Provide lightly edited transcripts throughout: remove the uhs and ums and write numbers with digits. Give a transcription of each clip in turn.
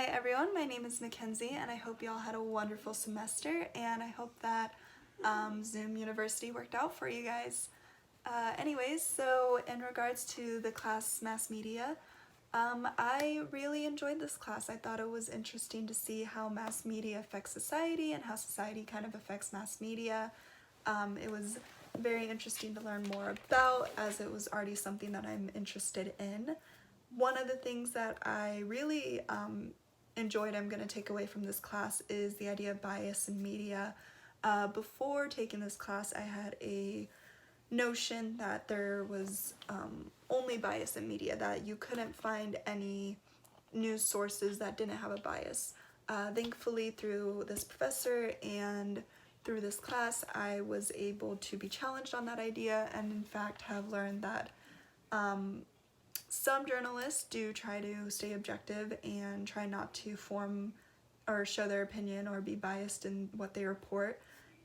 Hi everyone, my name is Mackenzie and I hope you all had a wonderful semester and I hope that Zoom University worked out for you guys. Anyways, so in regards to the class Mass Media, I really enjoyed this class. I thought it was interesting to see how mass media affects society and how society kind of affects mass media. It was very interesting to learn more about as it was already something that I'm interested in. One of the things that I really enjoyed, I'm going to take away from this class, is the idea of bias in media. Before taking this class, I had a notion that there was only bias in media, that you couldn't find any news sources that didn't have a bias. Thankfully, through this professor and through this class, I was able to be challenged on that idea and in fact have learned that some journalists do try to stay objective and try not to form or show their opinion or be biased in what they report.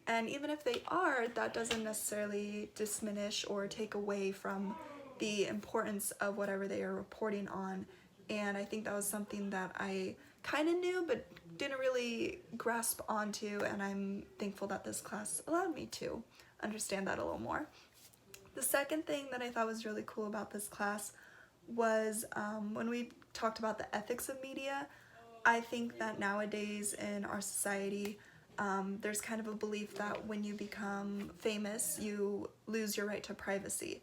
And even if they are, that doesn't necessarily diminish or take away from the importance of whatever they are reporting on. And I think that was something that I kind of knew but didn't really grasp onto, and I'm thankful that this class allowed me to understand that a little more. The second thing that I thought was really cool about this class was when we talked about the ethics of media. I think that nowadays in our society, there's kind of a belief that when you become famous, you lose your right to privacy.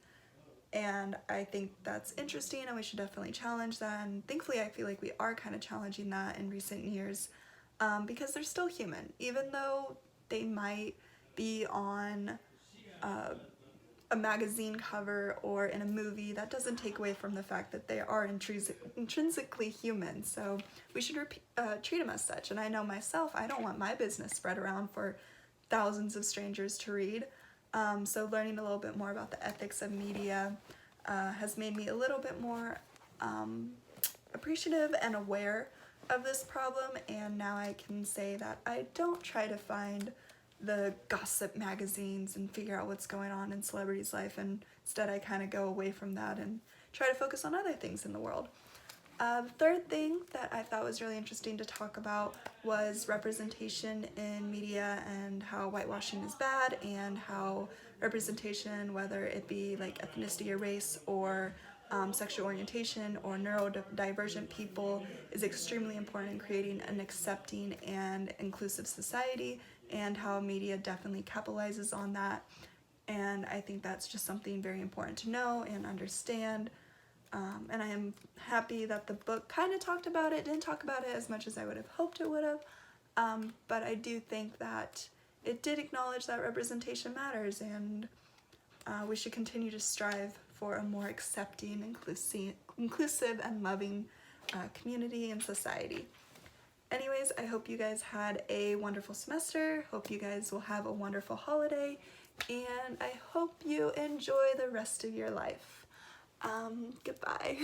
And I think that's interesting and we should definitely challenge that. And thankfully, I feel like we are kind of challenging that in recent years because they're still human. Even though they might be on a magazine cover or in a movie, that doesn't take away from the fact that they are intrinsically human. So we should treat them as such. And I know myself, I don't want my business spread around for thousands of strangers to read. So learning a little bit more about the ethics of media has made me a little bit more appreciative and aware of this problem. And now I can say that I don't try to find the gossip magazines and figure out what's going on in celebrities' life, and instead I kind of go away from that and try to focus on other things in the world. The third thing that I thought was really interesting to talk about was representation in media and how whitewashing is bad, and how representation, whether it be like ethnicity or race or sexual orientation or neurodivergent people, is extremely important in creating an accepting and inclusive society, and how media definitely capitalizes on that. And I think that's just something very important to know and understand. And I am happy that the book kind of talked about it, didn't talk about it as much as I would have hoped it would have, but I do think that it did acknowledge that representation matters, and we should continue to strive for a more accepting, inclusive and loving community and society. Anyways, I hope you guys had a wonderful semester, hope you guys will have a wonderful holiday, and I hope you enjoy the rest of your life. Goodbye.